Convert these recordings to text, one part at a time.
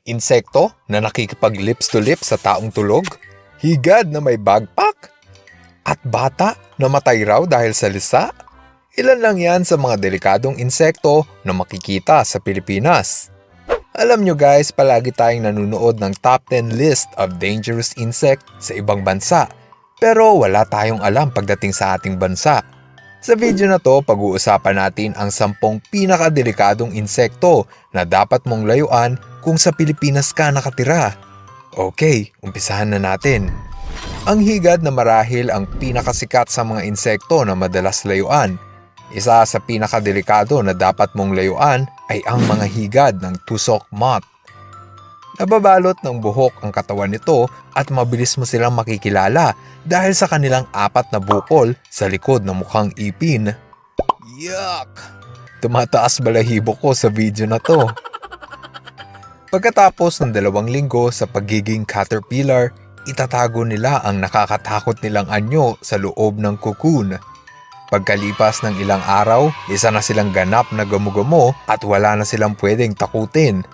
Insekto na nakikipag-lips to lips sa taong tulog? Higad na may backpack? At bata na matay raw dahil sa lisa? Ilan lang yan sa mga delikadong insekto na makikita sa Pilipinas. Alam nyo guys, palagi tayong nanunood ng top 10 list of dangerous insect sa ibang bansa. Pero wala tayong alam pagdating sa ating bansa. Sa video na to, pag-uusapan natin ang 10 pinakadelikadong insekto na dapat mong layuan kung sa Pilipinas ka nakatira. Okay, umpisahan na natin. Ang higad na marahil ang pinakasikat sa mga insekto na madalas layuan. Isa sa pinakadelikado na dapat mong layuan ay ang mga higad ng tusok moth. Nababalot ng buhok ang katawan nito at mabilis mo silang makikilala dahil sa kanilang 4 na bukol sa likod na mukhang ipin. Yuck! Tumataas balahibo ko sa video na to. Pagkatapos ng 2 linggo sa pagiging caterpillar, itatago nila ang nakakatakot nilang anyo sa loob ng cocoon. Pagkalipas ng ilang araw, isa na silang ganap na gamo-gamo at wala na silang pwedeng takutin.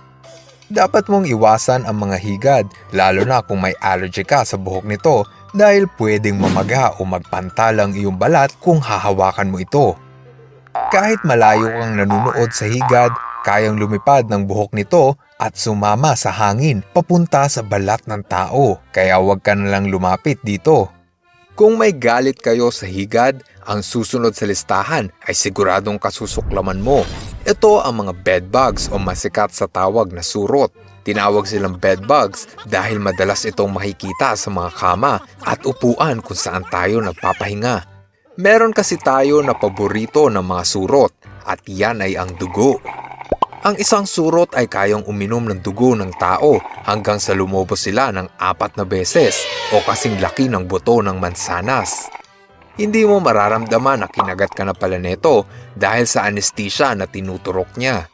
Dapat mong iwasan ang mga higad, lalo na kung may allergy ka sa buhok nito dahil pwedeng mamaga o magpantal ang iyong balat kung hahawakan mo ito. Kahit malayo kang nanunood sa higad, kayang lumipad ng buhok nito at sumama sa hangin papunta sa balat ng tao, kaya huwag ka na lang lumapit dito. Kung may galit kayo sa higad, ang susunod sa listahan ay siguradong kasusuklaman mo. Ito ang mga bedbugs o masikat sa tawag na surot. Tinawag silang bedbugs dahil madalas itong makikita sa mga kama at upuan kung saan tayo nagpapahinga. Meron kasi tayo na paborito ng mga surot at yan ay ang dugo. Ang isang surot ay kayang uminom ng dugo ng tao hanggang sa lumobo sila ng 4 na beses o kasing laki ng buto ng mansanas. Hindi mo mararamdaman na kinagat ka na pala nito dahil sa anesthesia na tinuturok niya.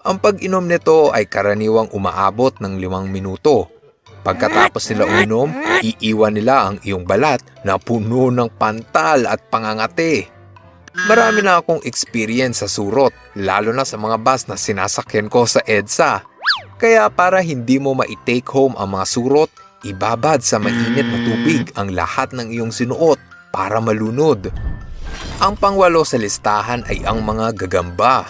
Ang pag-inom nito ay karaniwang umaabot ng 5 minuto. Pagkatapos nila uminom, iiwan nila ang iyong balat na puno ng pantal at pangangati. Marami na akong experience sa surot, lalo na sa mga bus na sinasakyan ko sa EDSA. Kaya para hindi mo ma-take home ang mga surot, ibabad sa mainit na tubig ang lahat ng iyong sinuot para malunod. Ang pang-8 sa listahan ay ang mga gagamba.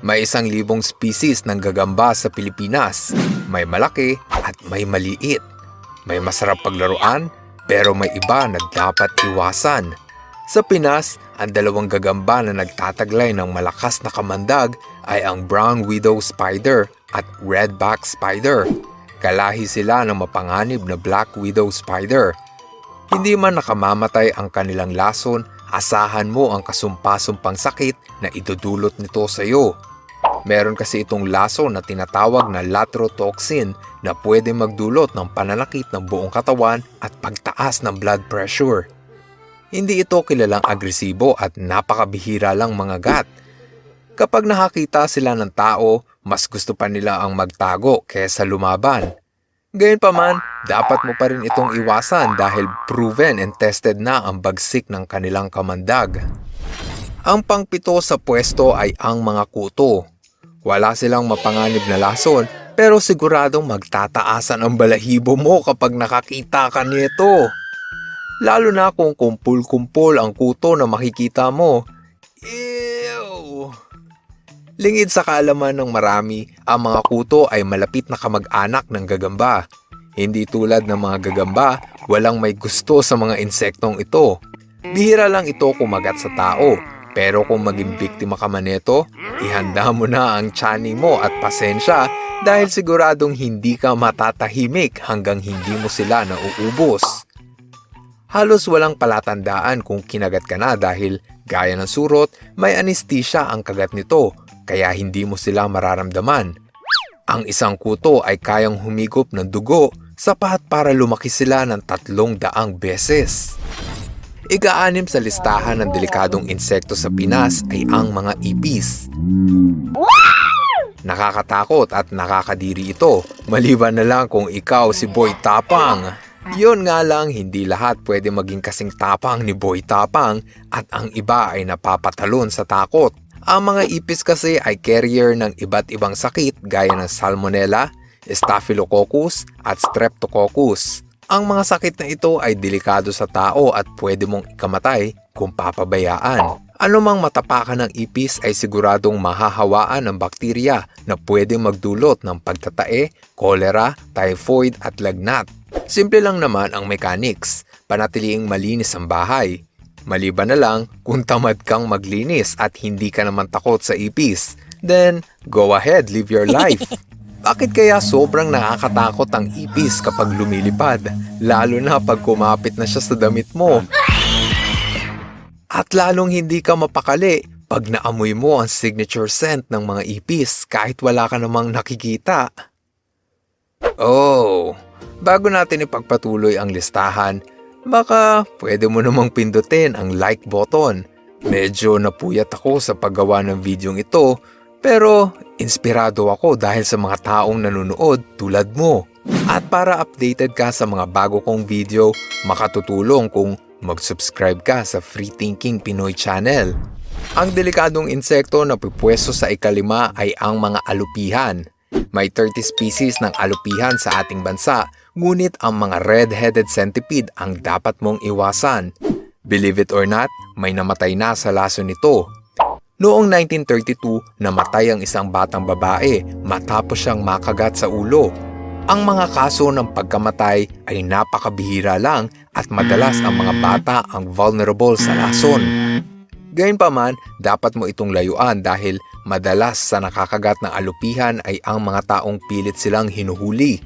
May 1,000 species ng gagamba sa Pilipinas. May malaki at may maliit. May masarap paglaruan pero may iba na dapat iwasan. Sa Pinas, ang 2 gagamba na nagtataglay ng malakas na kamandag ay ang brown widow spider at redback spider. Kalahi sila ng mapanganib na black widow spider. Hindi man nakamamatay ang kanilang lason, asahan mo ang kasumpa-sumpang sakit na idudulot nito sa iyo. Meron kasi itong lason na tinatawag na laterotoxin na pwede magdulot ng pananakit ng buong katawan at pagtaas ng blood pressure. Hindi ito kilalang agresibo at napakabihira lang mga gat. Kapag nakakita sila ng tao, mas gusto pa nila ang magtago kaysa lumaban. Gayunpaman, dapat mo pa rin itong iwasan dahil proven and tested na ang bagsik ng kanilang kamandag. Ang pang-7 sa pwesto ay ang mga kuto. Wala silang mapanganib na lason pero siguradong magtataasan ang balahibo mo kapag nakakita ka nito. Lalo na kung kumpul-kumpul ang kuto na makikita mo. Ew! Lingid sa kaalaman ng marami, ang mga kuto ay malapit na kamag-anak ng gagamba. Hindi tulad ng mga gagamba, walang may gusto sa mga insektong ito. Bihira lang ito kumagat sa tao, pero kung maging biktima ka man nito, ihanda mo na ang tiyaning mo at pasensya dahil siguradong hindi ka matatahimik hanggang hindi mo sila nauubos. Halos walang palatandaan kung kinagat ka na dahil gaya ng surot, may anesthesia ang kagat nito. Kaya hindi mo sila mararamdaman. Ang isang kuto ay kayang humigop ng dugo sapat para lumaki sila ng 300 beses. Ika-6 sa listahan ng delikadong insekto sa Pinas ay ang mga ipis. Nakakatakot at nakakadiri ito, maliban na lang kung ikaw si Boy Tapang. Yon nga lang, hindi lahat pwede maging kasing tapang ni Boy Tapang at ang iba ay napapatalon sa takot. Ang mga ipis kasi ay carrier ng iba't ibang sakit gaya ng salmonella, Staphylococcus at Streptococcus. Ang mga sakit na ito ay delikado sa tao at pwede mong ikamatay kung papabayaan. Anumang matapakan ng ipis ay siguradong mahahawaan ng bakterya na pwedeng magdulot ng pagtatae, kolera, typhoid at lagnat. Simple lang naman ang mechanics, panatiliing malinis ang bahay. Maliban na lang kung tamad kang maglinis at hindi ka naman takot sa ipis, then go ahead, live your life. Bakit kaya sobrang nakakatakot ang ipis kapag lumilipad, lalo na pag kumapit na siya sa damit mo? At lalong hindi ka mapakali pag naamoy mo ang signature scent ng mga ipis kahit wala ka namang nakikita. Oh, bago natin ipagpatuloy ang listahan, baka pwede mo namang pindutin ang like button. Medyo napuyat ako sa paggawa ng videong ito, pero inspirado ako dahil sa mga taong nanonood tulad mo. At para updated ka sa mga bago kong video, makatutulong kung mag-subscribe ka sa Free Thinking Pinoy Channel. Ang delikadong insekto na pupwesto sa ikalima ay ang mga alupihan. May 30 species ng alupihan sa ating bansa, ngunit ang mga red-headed centipede ang dapat mong iwasan. Believe it or not, may namatay na sa laso nito. Noong 1932, namatay ang isang batang babae matapos siyang makagat sa ulo. Ang mga kaso ng pagkamatay ay napakabihira lang at madalas ang mga bata ang vulnerable sa lason. Gayunpaman, dapat mo itong layuan dahil madalas sa nakakagat ng alupihan ay ang mga taong pilit silang hinuhuli.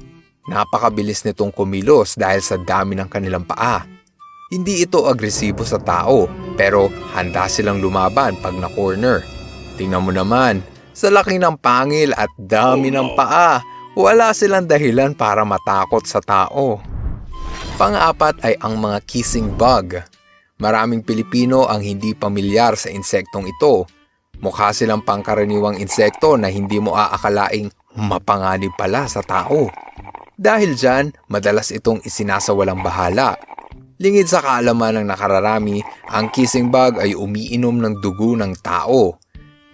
Napakabilis nitong kumilos dahil sa dami ng kanilang paa. Hindi ito agresibo sa tao, pero handa silang lumaban pag na-corner. Tingnan mo naman, sa laki ng pangil at dami ng paa, wala silang dahilan para matakot sa tao. Pang-apat ay ang mga kissing bug. Maraming Pilipino ang hindi pamilyar sa insektong ito. Mukha silang pangkaraniwang insekto na hindi mo aakalaing mapanganib pala sa tao. Dahil dyan, madalas itong isinasawalang bahala. Lingid sa kaalaman ng nakararami, ang kissing bug ay umiinom ng dugo ng tao.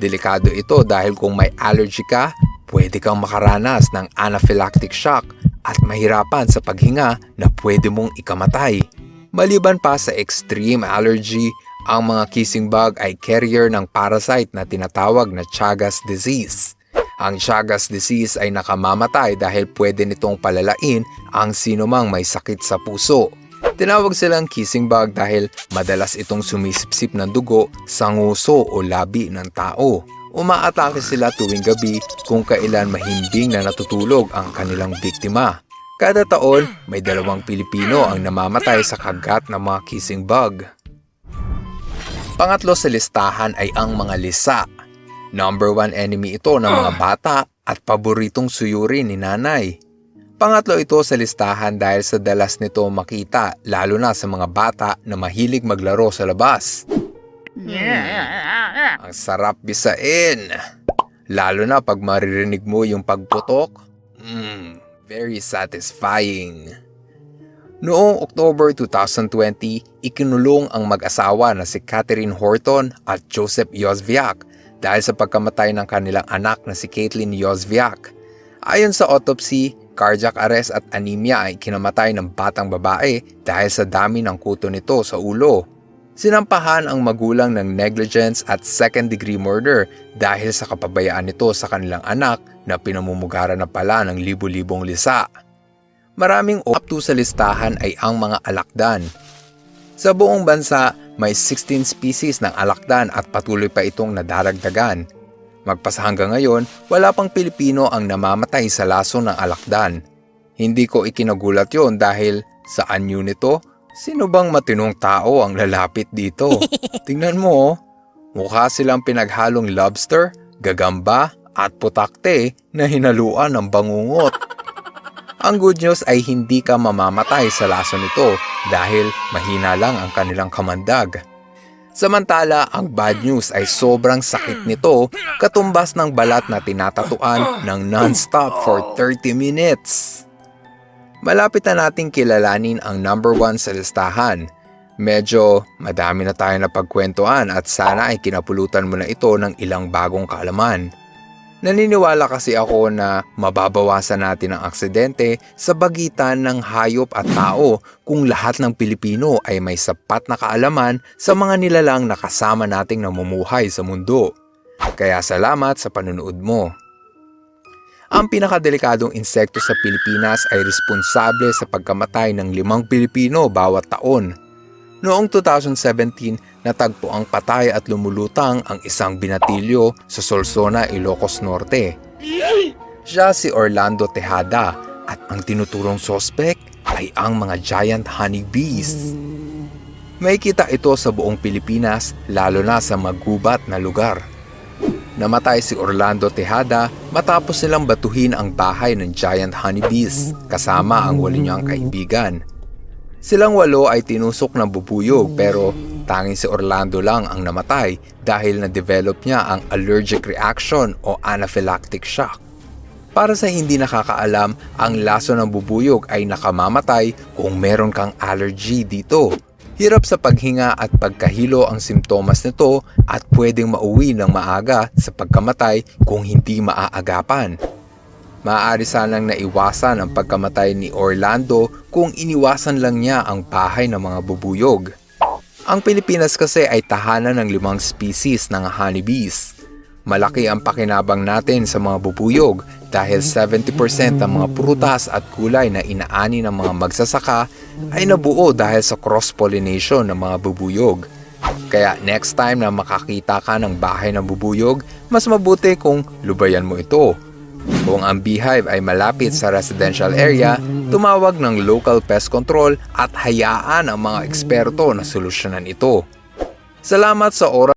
Delikado ito dahil kung may allergy ka, pwede kang makaranas ng anaphylactic shock at mahirapan sa paghinga na pwede mong ikamatay. Maliban pa sa extreme allergy, ang mga kissing bug ay carrier ng parasite na tinatawag na Chagas disease. Ang Chagas disease ay nakamamatay dahil pwede nitong palalain ang sinumang may sakit sa puso. Tinawag silang kissing bug dahil madalas itong sumisipsip ng dugo sa nguso o labi ng tao. Umaatake sila tuwing gabi kung kailan mahimbing na natutulog ang kanilang biktima. Kada taon, may 2 Pilipino ang namamatay sa kagat ng mga kissing bug. Pangatlo sa listahan ay ang mga lisa. Number 1 enemy ito ng mga bata at paboritong suyuri ni nanay. Pangatlo ito sa listahan dahil sa dalas nito makita lalo na sa mga bata na mahilig maglaro sa labas. Ang sarap bisain. Lalo na pag maririnig mo yung pagputok. Very satisfying. Noong October 2020, ikinulong ang mag-asawa na si Catherine Horton at Joseph Yozviak dahil sa pagkamatay ng kanilang anak na si Caitlin Yozviak. Ayon sa autopsy, cardiac arrest at anemia ay kinamatay ng batang babae dahil sa dami ng kuto nito sa ulo. Sinampahan ang magulang ng negligence at second-degree murder dahil sa kapabayaan nito sa kanilang anak na pinamumugaran na pala ng libu-libong lisa. Maraming up-to sa listahan ay ang mga alakdan. Sa buong bansa, may 16 species ng alakdan at patuloy pa itong nadaragdagan. Magpasa hanggang ngayon, wala pang Pilipino ang namamatay sa laso ng alakdan. Hindi ko ikinagulat yon dahil sa anyo nito, sino bang matinong tao ang lalapit dito? Tingnan mo, mukha silang pinaghalong lobster, gagamba at putakte na hinaluan ng bangungot. Ang good news ay hindi ka mamamatay sa laso nito dahil mahina lang ang kanilang kamandag. Samantala, ang bad news ay sobrang sakit nito, katumbas ng balat na tinatatuan ng non-stop for 30 minutes. Malapit na nating kilalanin ang number 1 sa listahan. Medyo madami na tayo na pagkwentuhan at sana ay kinapulutan mo na ito ng ilang bagong kaalaman. Naniniwala kasi ako na mababawasan natin ang aksidente sa pagitan ng hayop at tao kung lahat ng Pilipino ay may sapat na kaalaman sa mga nilalang na kasama nating namumuhay sa mundo. Kaya salamat sa panunood mo. Ang pinakadelikadong insekto sa Pilipinas ay responsable sa pagkamatay ng 5 Pilipino bawat taon. Noong 2017, natagpo ang patay at lumulutang ang isang binatilyo sa Solsona, Ilocos Norte. Siya si Orlando Tejada at ang tinuturong sospek ay ang mga giant honeybees. May kita ito sa buong Pilipinas, lalo na sa magubat na lugar. Namatay si Orlando Tejada matapos nilang batuhin ang bahay ng giant honeybees kasama ang 8 niyang kaibigan. Silang 8 ay tinusok ng bubuyog pero tanging si Orlando lang ang namatay dahil na-develop niya ang allergic reaction o anaphylactic shock. Para sa hindi nakakaalam, ang laso ng bubuyog ay nakamamatay kung meron kang allergy dito. Hirap sa paghinga at pagkahilo ang simptomas nito at pwedeng mauwi ng maaga sa pagkamatay kung hindi maaagapan. Maaari sanang naiwasan ang pagkamatay ni Orlando kung iniwasan lang niya ang bahay ng mga bubuyog. Ang Pilipinas kasi ay tahanan ng 5 species ng honeybees. Malaki ang pakinabang natin sa mga bubuyog dahil 70% ng mga prutas at gulay na inaani ng mga magsasaka ay nabuo dahil sa cross-pollination ng mga bubuyog. Kaya next time na makakita ka ng bahay ng bubuyog, mas mabuti kung lubayan mo ito. Kung ang beehive ay malapit sa residential area, tumawag ng local pest control at hayaan ang mga eksperto na solusyonan ito. Salamat sa oras.